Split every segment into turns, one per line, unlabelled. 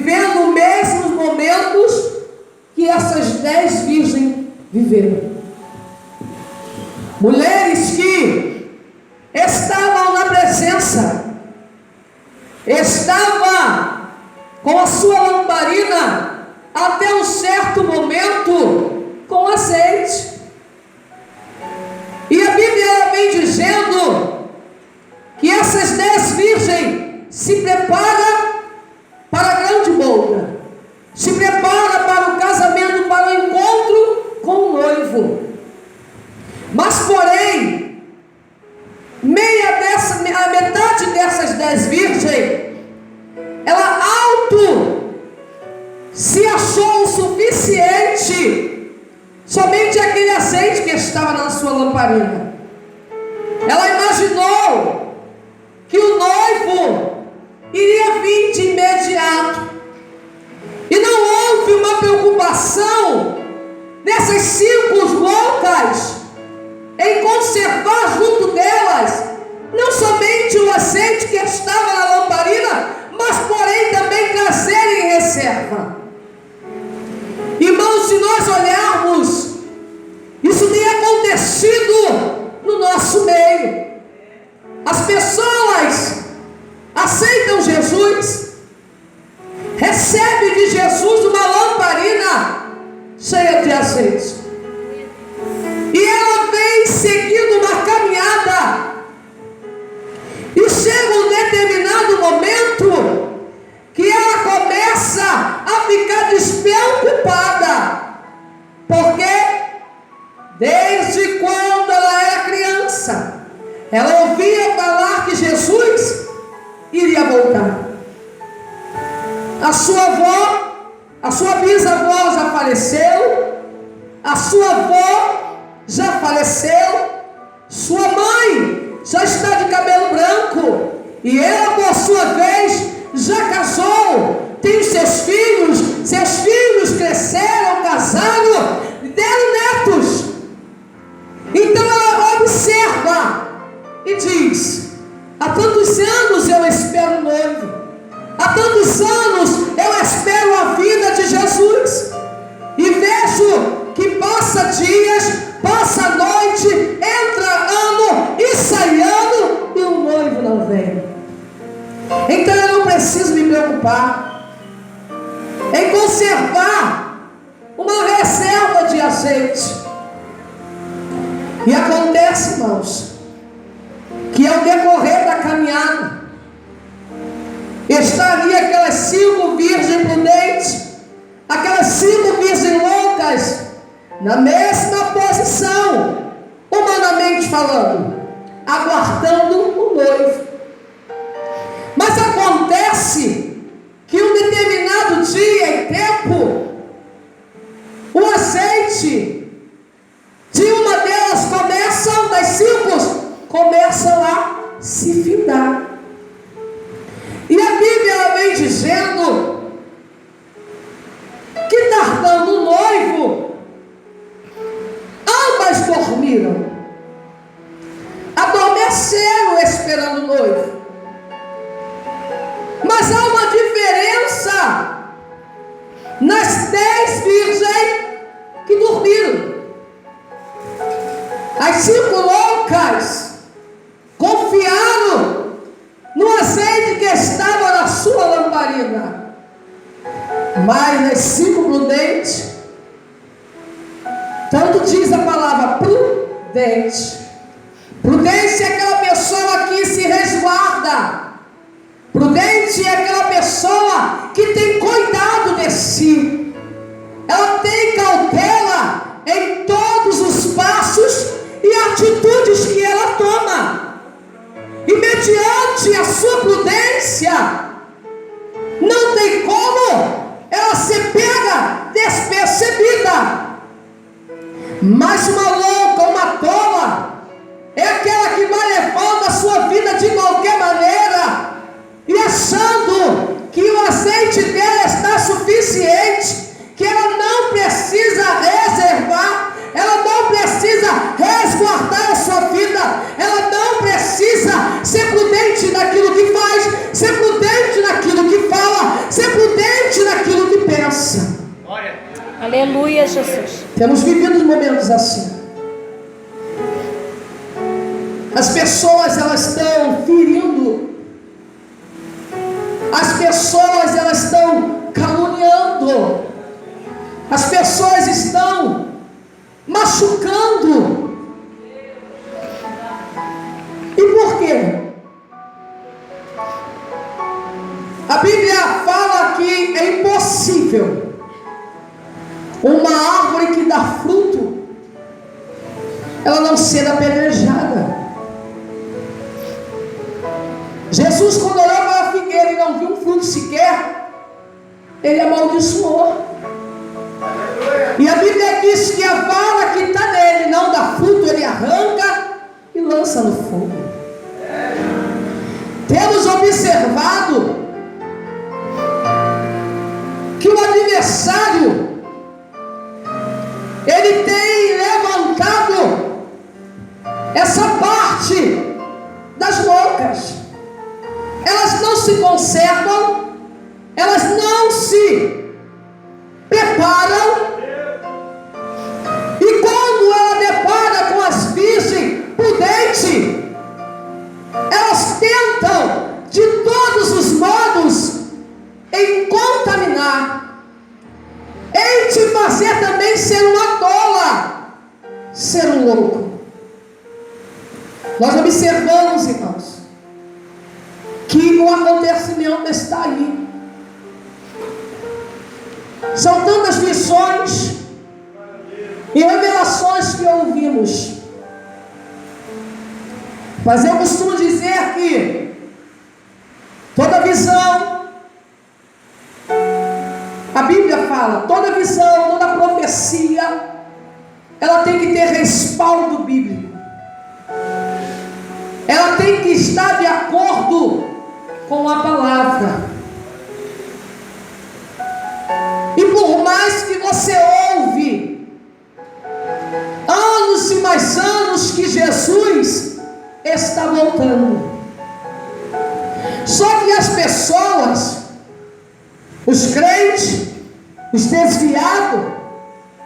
vivendo os mesmos momentos que essas 10 virgens viveram. Mulheres que estavam na presença, estavam com a sua lamparina até um certo momento com azeite. E a Bíblia ela vem dizendo que essas 10 virgens se preparam para a grande boda, se preparam para o casamento, para o encontro com o noivo. Mas porém, a metade dessas 10 virgens, ela se achou o suficiente, somente aquele azeite que estava na sua lamparina. Ela imaginou que o noivo iria vir de imediato, e não houve uma preocupação nessas 5 loucas em conservar junto delas não somente o azeite que estava na lamparina, mas porém também trazer em reserva. Irmãos, se nós olharmos, isso tem acontecido no nosso meio. As pessoas aceitam Jesus, recebem de Jesus uma lamparina cheia de azeite, e ela vem seguindo uma caminhada, e chega um determinado momento que ela começa a ficar despreocupada, porque desde quando ela era criança, ela ouvia falar que Jesus iria voltar. A sua avó, a sua bisavó já faleceu, a sua avó já faleceu, sua mãe já está de cabelo branco, e ela, por sua vez, já casou, tem seus filhos cresceram, casaram, deram netos. Então ela observa e diz: há tantos anos eu espero o noivo, há tantos anos eu espero a vida de Jesus, e vejo que passa dias, passa noite, entra ano e sai ano, e o noivo não vem. Então eu não preciso me preocupar em conservar uma reserva de azeite. E acontece, irmãos, que ao decorrer da caminhada, está ali aquelas 5 virgens prudentes, aquelas 5 virgens loucas, na mesma posição, humanamente falando, aguardando o noivo. Mas acontece que um determinado dia e tempo, o azeite de uma delas das 5, começam a se findar. E a Bíblia ela vem dizendo que, tardando o noivo, ambas dormiram, adormeceram esperando o noivo. Mas há uma diferença nas 10 virgens que dormiram. As 5 loucas confiaram no azeite que estava na sua lamparina, mas as 5 prudentes, tanto diz a palavra prudente. Prudente é aquela pessoa que se resguarda. Prudente é aquela pessoa que tem cuidado de si. Ela tem cautela em todos os passos e atitudes que ela toma. E mediante a sua prudência, não tem como ela ser pega despercebida. Mas uma louca, uma tola, é aquela que vai levando a sua vida de qualquer maneira, e achando que o azeite dela está suficiente, que ela não precisa reservar, ela não precisa resguardar a sua vida, ela não precisa ser prudente naquilo que faz, ser prudente naquilo que fala, ser prudente
Aleluia, Jesus.
Temos vivido momentos assim. As pessoas, elas estão ferindo. As pessoas, elas estão caluniando. As pessoas estão machucando. E por quê? A Bíblia fala que é impossível uma árvore que dá fruto, ela não ser apedrejada. Jesus, quando olhou para a figueira e não viu um fruto sequer, ele amaldiçoou. E a Bíblia diz que a vara que está nele não dá fruto, ele arranca e lança no fogo. Temos observado que o adversário, ele tem levantado essa parte das mocas. Elas não se conservam, elas não se preparam, e quando ela depara com as virgens prudentes, elas tentam de todos os modos em contaminar, em te fazer também ser uma tola, ser um louco. Nós observamos, irmãos, que o acontecimento está aí. São tantas lições e revelações que ouvimos. Mas eu costumo dizer que toda visão, a Bíblia fala, toda visão, toda profecia, ela tem que ter respaldo bíblico. Ela tem que estar de acordo com a palavra. E por mais que você ouve anos e mais anos que Jesus está voltando, só que as pessoas, os crentes, os desviados,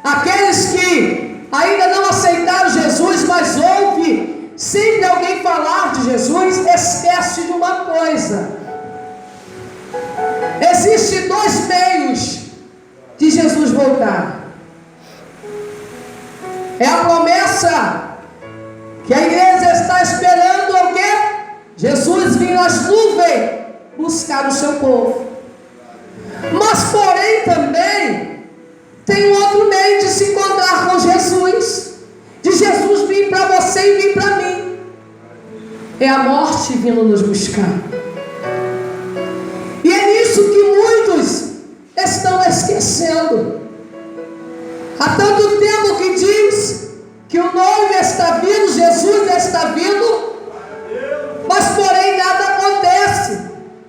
aqueles que ainda não aceitaram Jesus, mas ouve sempre alguém falar de Jesus, esquece de uma coisa: existem dois meios de Jesus voltar. É a promessa que a igreja está esperando, o quê? Jesus vir nas nuvens buscar o seu povo. Mas porém também tem um outro meio de se encontrar com Jesus, de Jesus vir para você e vir para mim. É a morte vindo nos buscar. E é nisso que muitos estão esquecendo. Há tanto tempo que diz que o noivo está vindo, Jesus está vindo, mas porém nada acontece.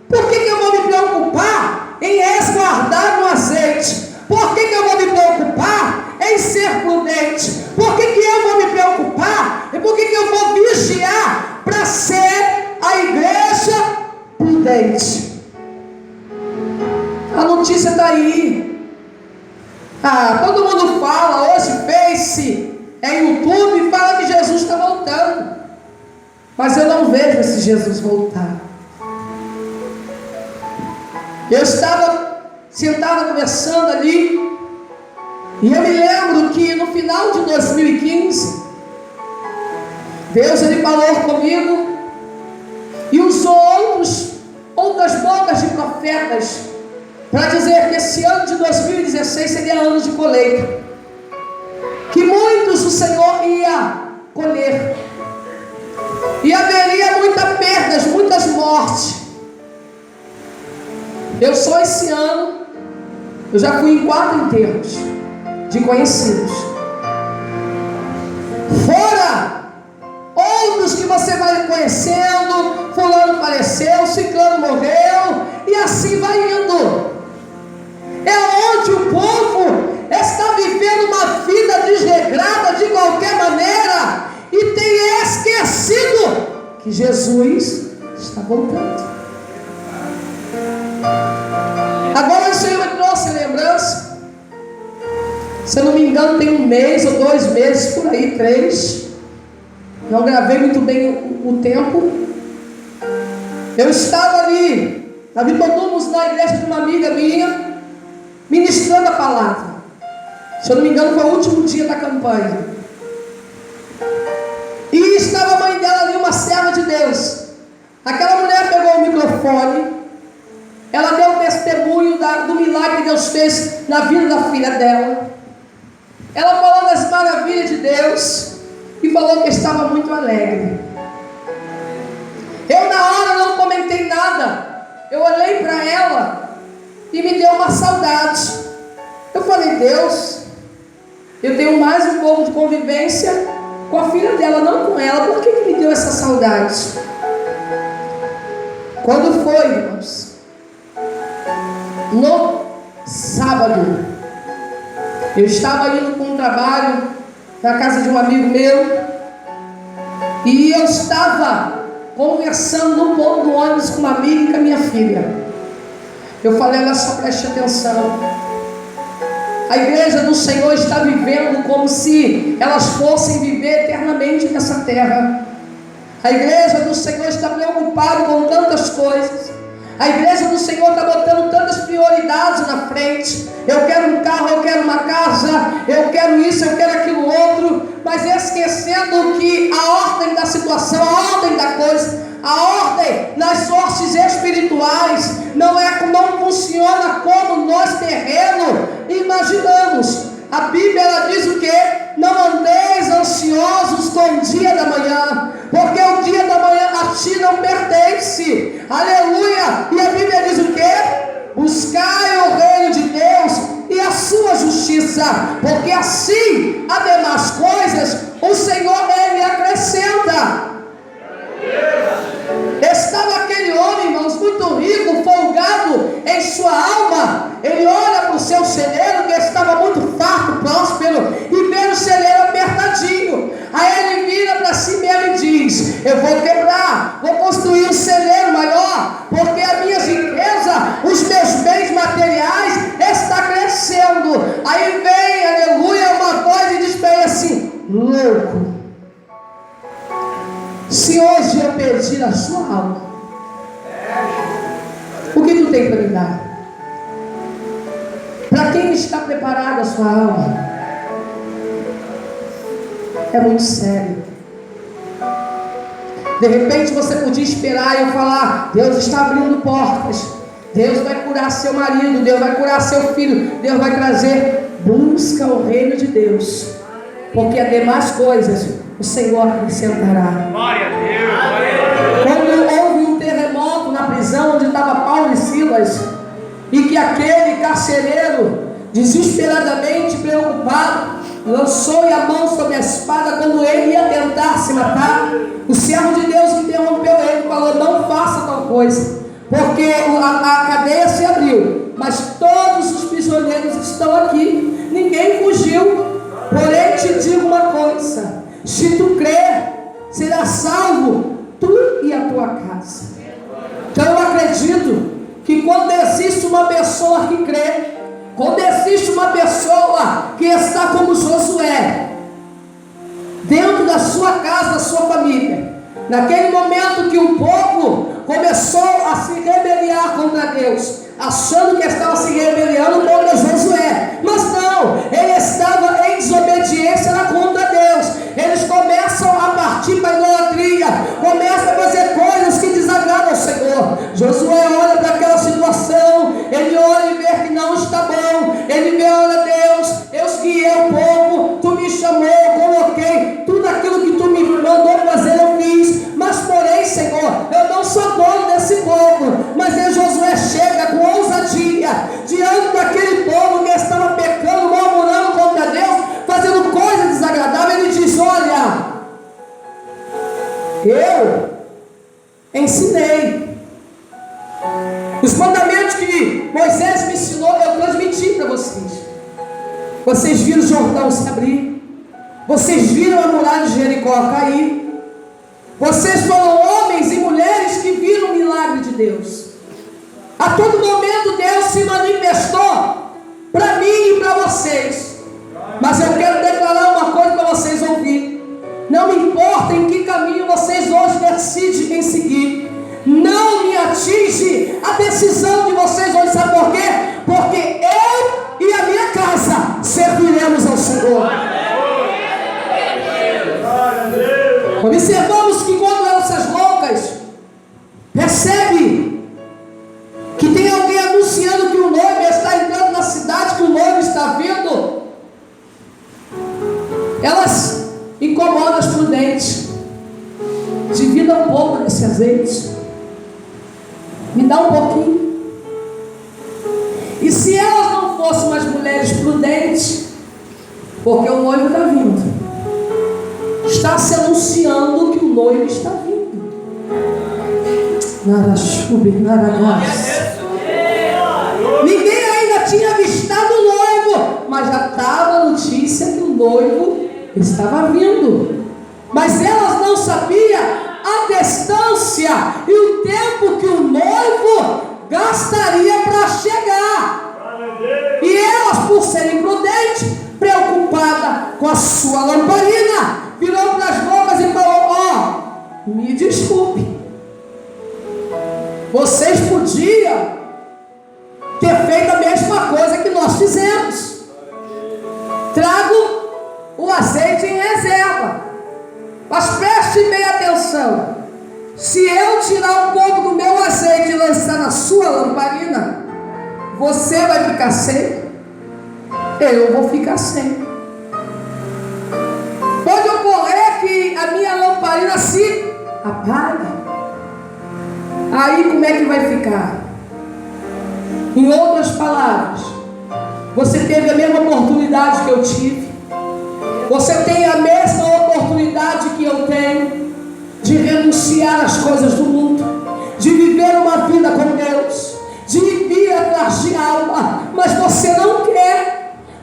Por que eu vou me preocupar em resguardar no azeite? Por que eu vou me preocupar em ser prudente? Por que eu vou me preocupar? E por que eu vou vigiar para ser a igreja prudente? A notícia está aí. Todo mundo fala, hoje Face, YouTube, fala que Jesus está voltando. Mas eu não vejo esse Jesus voltar. Eu estava sentado conversando ali, e eu me lembro que no final de 2015, Deus ele falou comigo e usou outras bocas de profetas para dizer que esse ano de 2016 seria ano de colheita, que muitos o Senhor ia colher, e haveria muitas perdas, muitas mortes. Eu só esse ano, eu já fui em 4 enterros de conhecidos, fora outros que você vai conhecendo. Fulano faleceu, ciclano morreu, e assim vai indo. É onde o povo está vivendo uma vida desregrada de qualquer maneira, e tem esquecido que Jesus está voltando. Agora o Senhor me trouxe lembrança Se eu não me engano, tem 1 mês ou 2 meses, por aí, 3. Não gravei muito bem o tempo. Eu estava ali, na Vitodumos, na igreja de uma amiga minha, ministrando a palavra. Se eu não me engano, foi o último dia da campanha. E estava a mãe dela ali, uma serva de Deus. Aquela mulher pegou o microfone. Ela deu testemunho do milagre que Deus fez na vida da filha dela. Ela falou das maravilhas de Deus e falou que estava muito alegre. Eu na hora não comentei nada. Eu olhei para ela e me deu uma saudade. Eu falei: Deus, eu tenho mais um pouco de convivência com a filha dela, não com ela. Por que me deu essa saudade? Quando foi, irmãos? No sábado, eu estava indo com um trabalho na casa de um amigo meu, e eu estava conversando no ponto do ônibus com uma amiga e com a minha filha. Eu falei: olha só, preste atenção. A igreja do Senhor está vivendo como se elas fossem viver eternamente nessa terra. A igreja do Senhor está preocupada com tantas coisas. A igreja do Senhor está botando tantas prioridades na frente. Eu quero um carro, eu quero uma casa, eu quero isso, eu quero aquilo outro. Mas esquecendo que a ordem da situação, a ordem da coisa, a ordem nas hostes espirituais não funciona como nós terreno imaginamos. A Bíblia ela diz o quê? Não andeis ansiosos com o dia da manhã, porque o dia da manhã a ti não pertence. Aleluia! E a Bíblia diz o quê? Buscai o reino de Deus e a sua justiça, porque assim, ademais coisas, o Senhor ele acrescenta. Estava aquele homem, irmãos, muito rico, folgado em sua alma. Ele olha para o seu celeiro, que estava muito farto, próspero, e vê o celeiro apertadinho. Aí ele vira para si mesmo e diz: eu vou quebrar, vou construir um celeiro maior, porque a minha riqueza, os meus bens materiais está crescendo. Aí vem, aleluia, uma voz e diz para ele assim: louco, se hoje eu pedir a sua alma, o que tu tem para me dar? Para quem está preparada a sua alma? É muito sério. De repente você podia esperar eu falar: Deus está abrindo portas, Deus vai curar seu marido, Deus vai curar seu filho, Deus vai trazer. Busca o reino de Deus, porque as demais coisas o Senhor acrescentará. Glória a Deus, glória a Deus. Quando houve um terremoto na prisão onde estava Paulo e Silas, e que aquele carcereiro, desesperadamente preocupado, lançou a mão sobre a espada quando ele ia tentar se matar, o servo de Deus interrompeu ele e falou: não faça tal coisa, porque a cadeia se abriu, mas todos os prisioneiros estão aqui, ninguém fugiu. Porém te digo uma coisa: se tu crer, será salvo tu e a tua casa. Então eu acredito que quando existe uma pessoa que crê, quando existe uma pessoa que está como Josué, dentro da sua casa, da sua família, naquele momento que o povo começou a se rebeliar contra Deus, achando que estava se rebelando contra Josué, mas não, ele estava em desobediência contra Deus. Eles começam a partir para a idolatria, começam a fazer coisas que desagradam ao Senhor. Josué olha para aquela situação, ele olha e vê que não está bom, ele vê: olha Deus, eu guiei o povo, tu me chamou, eu coloquei, tudo aquilo que tu me mandou fazer eu fiz, mas porém Senhor, eu não sou dono desse povo. Mas aí Josué chega com ousadia diante daquele povo que estava pecando, murmurando contra Deus, fazendo coisas desagradáveis. Ele diz: olha, eu ensinei os mandamentos que Moisés me ensinou, eu transmiti para vocês. Vocês viram o Jordão se abrir, vocês viram a muralha de Jericó cair, vocês foram homens e mulheres que viram o milagre de Deus. A todo momento Deus se manifestou para mim e para vocês. Mas eu quero declarar uma coisa para vocês ouvirem. Não me importa em que caminho vocês hoje decidem seguir. Não me atinge a decisão de vocês hoje. Sabe por quê? Porque eu e a minha casa serviremos ao Senhor. Observamos que quando essas loucas percebem que tem alguém anunciando que o noivo está entrando na cidade, que o noivo está vindo, elas incomodam as prudentes. Divida um pouco desse azeite, me dá um pouquinho. E se elas não fossem umas mulheres prudentes, porque o noivo está vindo, está se anunciando que o noivo está vindo. Ninguém ainda tinha avistado o noivo, mas já estava a notícia que o noivo estava vindo. Mas elas não sabiam a distância e o tempo que o noivo gastaria para chegar. E elas, por serem prudentes, preocupadas com a sua lamparina, virou para as loucas e falou: me desculpe, vocês podiam ter feito a mesma coisa que nós fizemos. Trago o azeite em reserva, mas preste bem atenção. Se eu tirar um pouco do meu azeite e lançar na sua lamparina, você vai ficar sem, eu vou ficar sem. Pode ocorrer que a minha lamparina se apague. Aí como é que vai ficar? Em outras palavras, você teve a mesma oportunidade que eu tive, você tem a mesma oportunidade que eu tenho de renunciar às coisas do mundo, de viver uma vida com Deus, de ir atrás de alma, mas você não quer.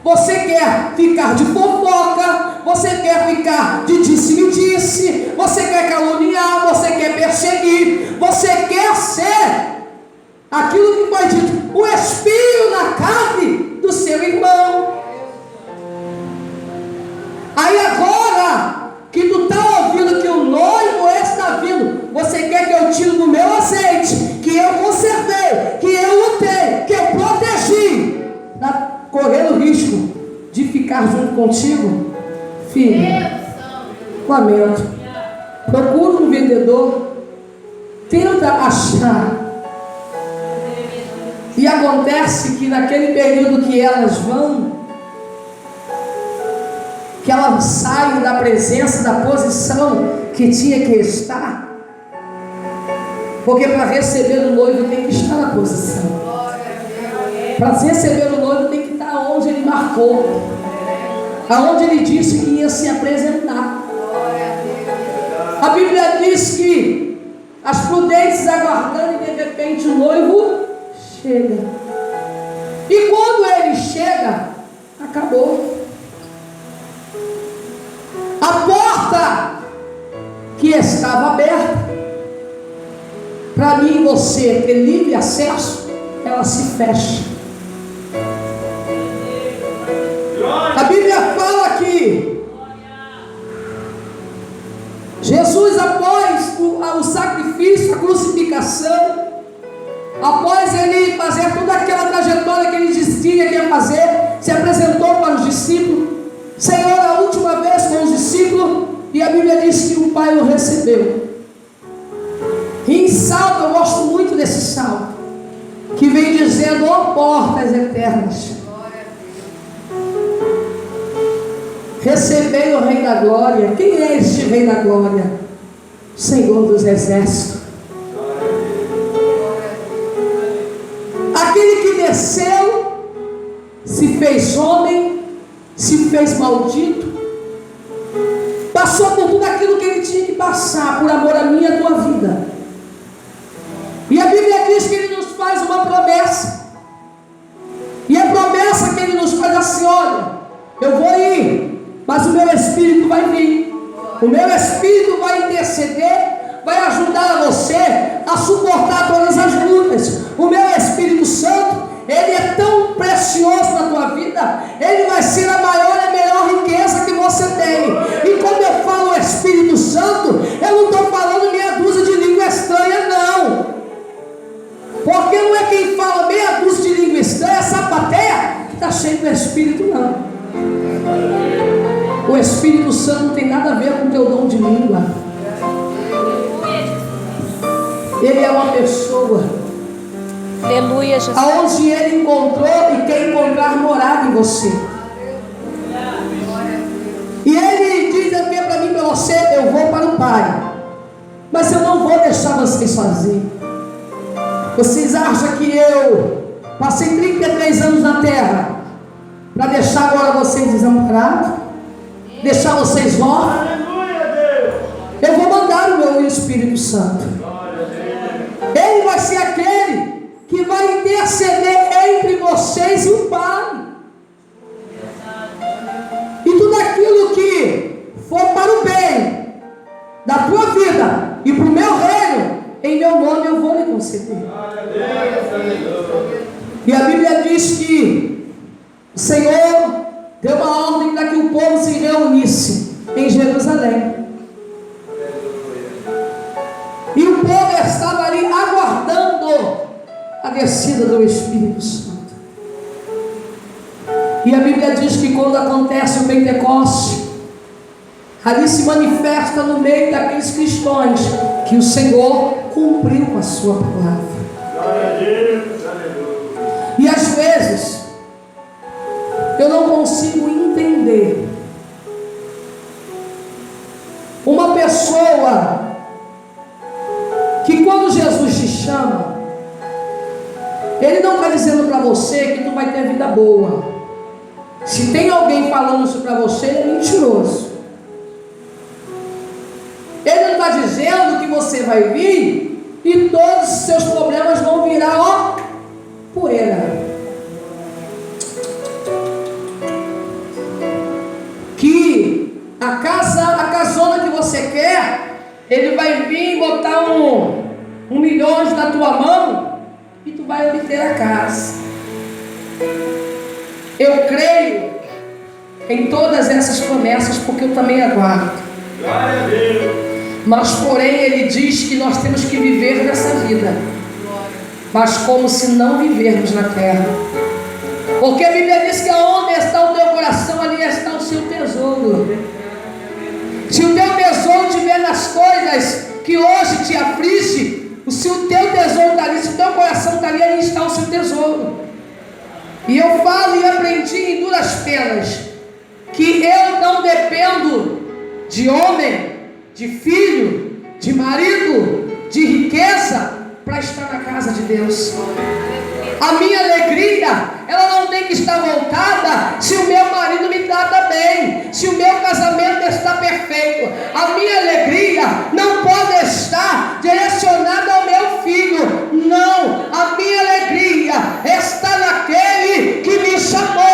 Você quer ficar de fofoca, você quer ficar de disse-me-disse, você quer caluniar, você quer perseguir, você quer ser aquilo que foi dito, o espinho na carne do seu irmão. Aí agora que tu está ouvindo que o noivo está vindo, você quer que eu tire do meu azeite, que eu conservei, que eu lutei, que eu protegi, para correr o risco de ficar junto contigo? Filho, lamento. Procura um vendedor, tenta achar. E acontece que naquele período que elas vão, que elas saem da presença, da posição que tinha que estar, porque para receber o noivo tem que estar na posição. Para receber o noivo tem que estar onde ele marcou, aonde ele disse que ia se apresentar. A Bíblia diz que as prudentes aguardando e de repente o noivo chega. E quando ele chega, acabou. A porta que estava aberta para mim e você ter livre acesso, ela se fecha. A Bíblia fala que Jesus, após o sacrifício, a crucificação, após ele fazer toda aquela trajetória que ele dizia que ia fazer, se apresentou para os discípulos, Senhor, a última vez com os discípulos, e a Bíblia diz que o Pai o recebeu. E em salmo, eu gosto muito desse salmo, que vem dizendo: ó portas eternas, recebei o Rei da Glória. Quem é este Rei da Glória? Senhor dos Exércitos. Aquele que desceu, se fez homem, se fez maldito, passou por tudo aquilo que ele tinha que passar, por amor a minha e a tua vida. E a Bíblia diz que ele nos faz uma promessa. E a promessa que ele nos faz é assim: olha, eu vou ir, mas o meu Espírito vai vir. O meu Espírito vai interceder, vai ajudar você a suportar todas as lutas. O meu Espírito Santo, ele é tão precioso na tua vida, ele vai ser a maior Santo, eu não estou falando meia dúzia de língua estranha, não. Porque não é quem fala meia dúzia de língua estranha, sapateia, que está cheio do Espírito, não. O Espírito Santo não tem nada a ver com o teu dom de língua. Ele é uma pessoa.
Aleluia, Jesus.
Aonde ele encontrou e quer encontrar morada em você. E ele diz aqui para mim, para você: eu vou para o Pai, mas eu não vou deixar vocês sozinhos. Vocês acham que eu passei 33 anos na terra para deixar agora vocês desamparados? Deixar vocês órfãos? Eu vou mandar o meu Espírito Santo. Ele vai ser aquele que vai interceder entre vocês e o Pai. E tudo aquilo que for para o bem da tua vida e para o meu reino, em meu nome eu vou lhe conceder. E a Bíblia diz que o Senhor deu uma ordem para que o povo se reunisse em Jerusalém. E o povo estava ali aguardando a descida do Espírito Santo. E a Bíblia diz que quando acontece o Pentecoste, ali se manifesta no meio daqueles cristãos que o Senhor cumpriu com a sua palavra. E às vezes eu não consigo entender uma pessoa que quando Jesus te chama, Ele não está dizendo para você que tu vai ter vida boa. Se tem alguém falando isso para você, ele é mentiroso. Ele não está dizendo que você vai vir e todos os seus problemas vão virar, ó, poeira. Que a casona que você quer, ele vai vir e botar um milhão na tua mão e tu vai obter a casa. Eu creio em todas essas promessas, porque eu também aguardo.
Glória a Deus.
Mas porém ele diz que nós temos que viver nessa vida, mas como se não vivermos na terra. Porque a Bíblia diz que aonde está o teu coração, ali está o seu tesouro. Se o teu tesouro estiver nas coisas que hoje te aflige, se o teu tesouro está ali, se o teu coração está ali, ali está o seu tesouro. E eu falo e aprendi em duras penas que eu não dependo de homem, de filho, de marido, de riqueza para estar na casa de Deus. A minha alegria, ela não tem que estar voltada se o meu marido me trata bem, se o meu casamento está perfeito. A minha alegria não pode estar direcionada ao meu filho. Não, a minha alegria está naquele que me chamou.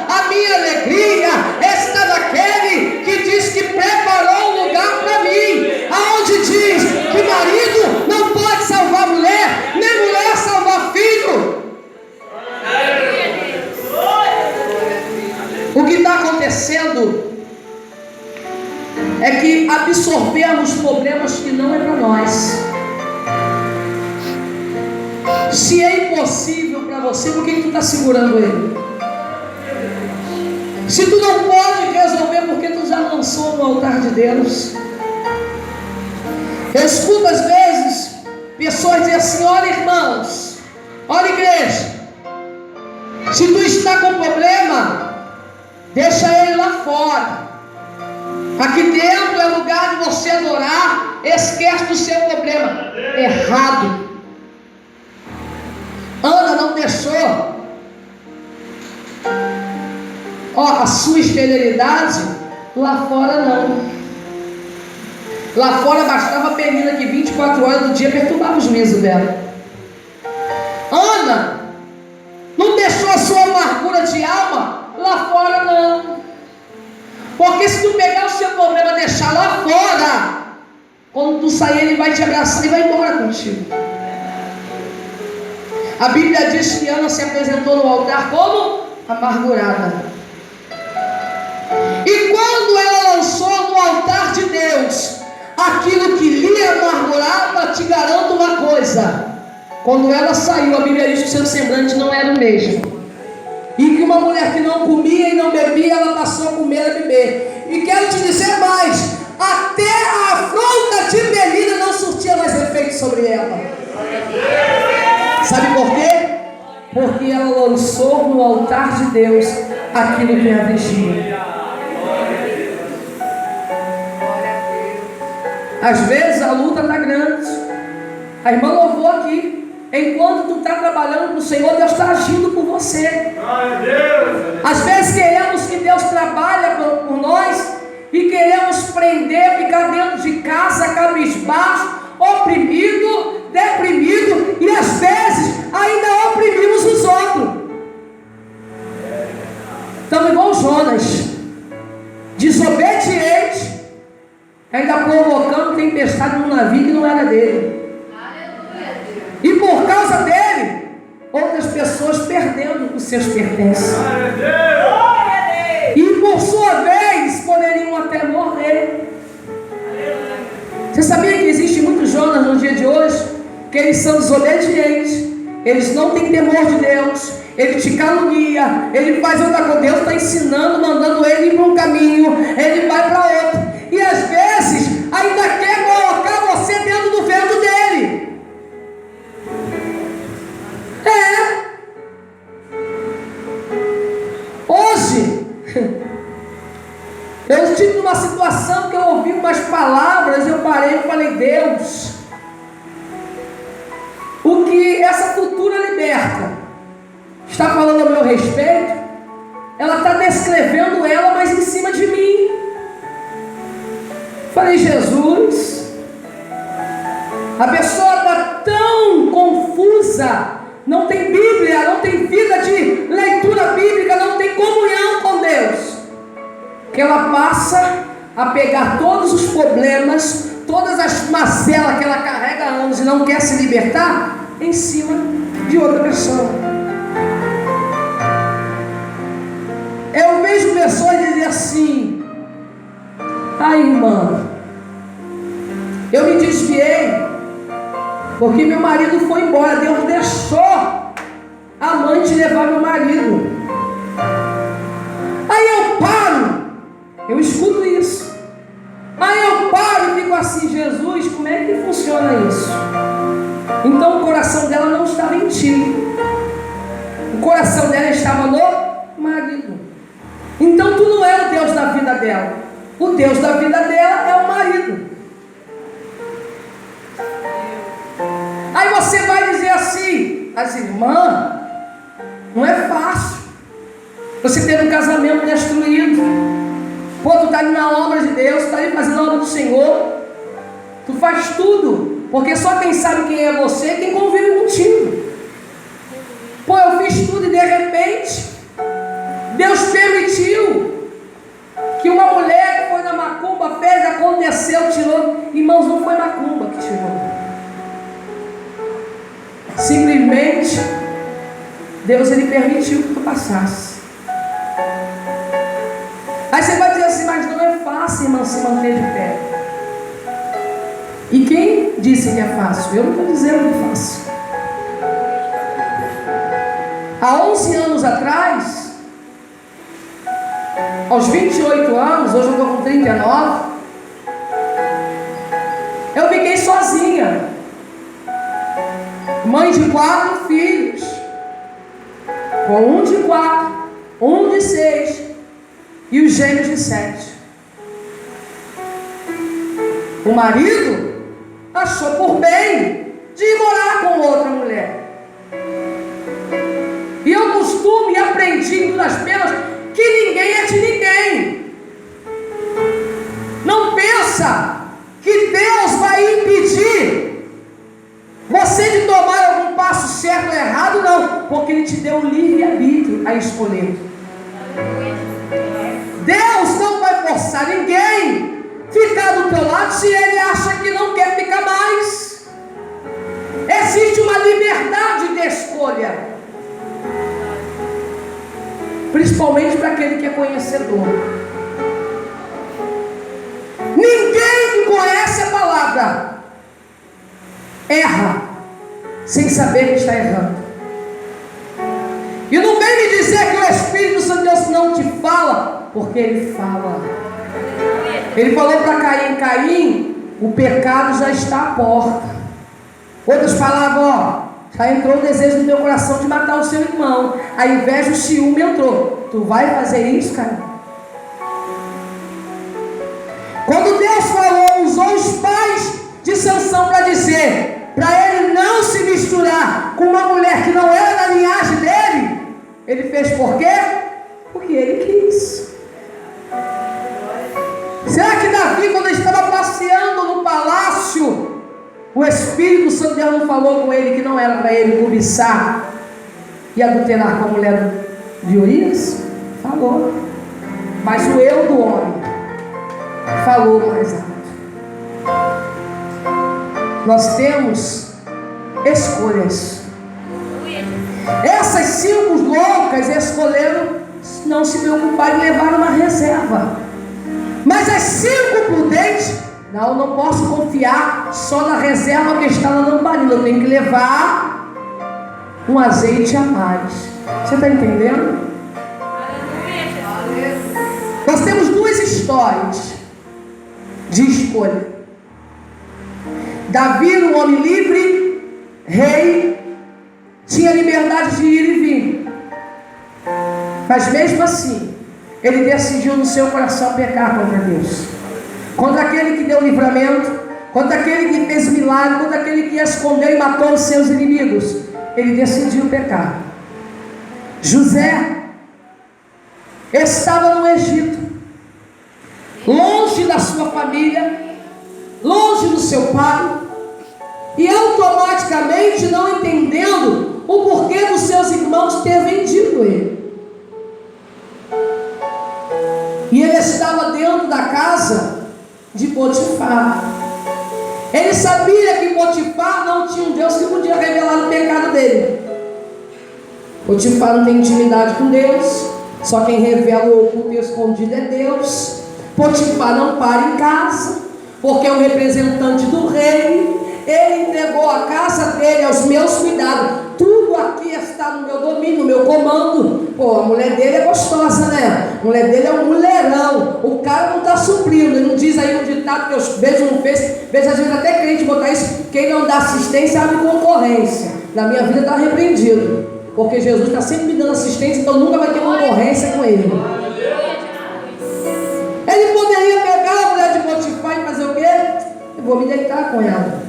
A minha alegria está naquele que diz que preparou um lugar para mim. Aonde diz que marido não pode salvar mulher, nem mulher salvar filho. O que está acontecendo é que absorvemos problemas que não é para nós. Se é impossível para você, por que tu está segurando ele? Se tu não pode resolver, porque tu já lançou no altar de Deus. Eu escuto às vezes pessoas dizer assim: olha irmãos, olha igreja, se tu está com problema, deixa ele lá fora. Aqui dentro é lugar de você adorar. Esquece do seu problema. Errado. Ana não deixou a sua esterilidade lá fora, não. Lá fora bastava a Penina que 24 horas do dia perturbava o juízo dela. Ana não deixou a sua amargura de alma lá fora, não. Porque se tu pegar o seu problema e deixar lá fora, quando tu sair ele vai te abraçar e vai embora contigo. A Bíblia diz que Ana se apresentou no altar como amargurada. E quando ela lançou no altar de Deus aquilo que lhe amargurava, te garanto uma coisa: quando ela saiu, a Bíblia diz que seu semblante não era o mesmo. E que uma mulher que não comia e não bebia, ela passou a comer e a beber. E quero te dizer mais: até a afronta de Belina não surtia mais efeito sobre ela. Sabe por quê? Porque ela lançou no altar de Deus aquilo que a afligia. Às vezes a luta está grande. A irmã louvou aqui. Enquanto tu está trabalhando para o Senhor, Deus está agindo por você. Às vezes queremos que Deus trabalhe por nós e queremos prender, ficar dentro de casa, cabisbaixo, oprimido, deprimido, e às vezes ainda oprimimos os outros. Estamos igual Jonas, desobediente, ainda provocando tempestade no navio que não era dele. E por causa dele, outras pessoas perdendo os seus pertences. E por sua vez, poderiam até morrer. Você sabia que existem muitos Jonas no dia de hoje? Que eles são desobedientes, eles não têm temor de Deus, ele te calunia, ele faz outra coisa. Deus está ensinando, mandando ele ir para um caminho, ele vai para outro. E às vezes, ainda quer colocar você dentro do vento dele. Hoje eu estive numa situação que eu ouvi umas palavras, eu parei e falei: Deus, o que essa futura liberta está falando a meu respeito, ela está descrevendo ela, mas em cima de mim. Falei: Jesus, a pessoa está tão confusa, não tem Bíblia, não tem vida de leitura bíblica, não tem comunhão com Deus, que ela passa a pegar todos os problemas, todas as mazelas que ela carrega há anos e não quer se libertar, em cima de outra pessoa. Eu vejo pessoas dizer assim: ai, irmã, eu me desviei porque meu marido foi embora, Deus deixou a mãe de levar meu marido. Aí eu paro, eu escuto isso. Aí eu paro e fico assim: Jesus, como é que funciona isso? Então o coração dela não estava em ti, o coração dela estava no marido. Então tu não é o Deus da vida dela, o Deus da vida dela é o marido. Aí você vai dizer assim: mas irmã, não é fácil você ter um casamento destruído. Pô, tu está ali na obra de Deus, tu está ali fazendo a obra do Senhor, tu faz tudo, porque só quem sabe quem é você é quem convive contigo. Pô, eu fiz tudo e de repente Deus permitiu que uma mulher que foi na macumba fez, aconteceu, tirou. Irmãos, não foi macumba que tirou. Simplesmente Deus, ele permitiu que tu passasse. Aí você vai dizer assim: mas não é fácil, irmão, se manter de pé. E quem disse que é fácil? Eu não estou dizendo que é fácil. Há 11 anos atrás, aos 28 anos, hoje eu estou com 39, eu fiquei sozinha, mãe de 4 filhos, com um de 4, um de 6 e os gêmeos de 7. O marido achou por bem de ir morar com outra mulher. E eu costumo e aprendi em duras penas que ninguém é de ninguém. Não pensa que Deus vai impedir você de tomar algum passo certo ou errado, não, porque Ele te deu o livre-arbítrio a escolher. Deus não vai forçar ninguém ficar do teu lado se ele acha que não quer ficar mais. Existe uma liberdade de escolha, principalmente para aquele que é conhecedor. Ninguém que conhece a errada, erra sem saber que está errando. E não vem me dizer que o Espírito Santo de Deus não te fala, porque Ele fala. Ele falou para Caim: Caim, o pecado já está à porta. Outras palavras, ó, já entrou o desejo do meu coração de matar o seu irmão. A inveja, o ciúme entrou. Tu vai fazer isso, Caim? Quando Deus falou, usou os pais de Sansão para dizer, para ele não se misturar com uma mulher que não era da linhagem dele. Ele fez por quê? Porque ele quis. Será que Davi, quando ele estava passeando no palácio, o Espírito Santo de Deus não falou com ele que não era para ele cobiçar e adulterar com a mulher de Urias? Falou. Mas o eu do homem falou mais alto. Nós temos escolhas. Essas 5 loucas escolheram não se preocupar em levar uma reserva. Mas as 5 prudentes, não posso confiar só na reserva que está na lamparina. Eu tenho que levar um azeite a mais. Você está entendendo? Nós temos 2 histórias de escolha. Davi, um homem livre, rei, tinha liberdade de ir e vir. Mas mesmo assim, ele decidiu no seu coração pecar contra Deus, contra aquele que deu livramento, contra aquele que fez milagre, contra aquele que escondeu e matou os seus inimigos. Ele decidiu pecar. José estava no Egito, longe da sua família, longe do seu pai, e automaticamente não entendendo o porquê dos seus irmãos ter vendido ele. E ele estava dentro da casa de Potifar. Ele sabia que Potifar não tinha um Deus que podia revelar o pecado dele. Potifar não tem intimidade com Deus, só quem revela o oculto e escondido é Deus. Potifar não para em casa, porque é um representante do rei. Ele entregou a casa dele aos meus cuidados. Tudo aqui está no meu domínio, no meu comando. Pô, a mulher dele é gostosa, né? A mulher dele é um mulherão. O cara não está suprindo. Ele não diz aí um ditado que eu vejo no Face, vejo às vezes até crente botar isso: quem não dá assistência abre concorrência. Na minha vida está repreendido, porque Jesus está sempre me dando assistência, então nunca vai ter concorrência com ele. Ele poderia pegar a mulher de Potifar e fazer o quê? Eu vou me deitar com ela.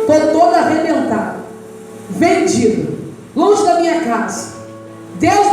Estou toda arrebentada, vendido, longe da minha casa. Deus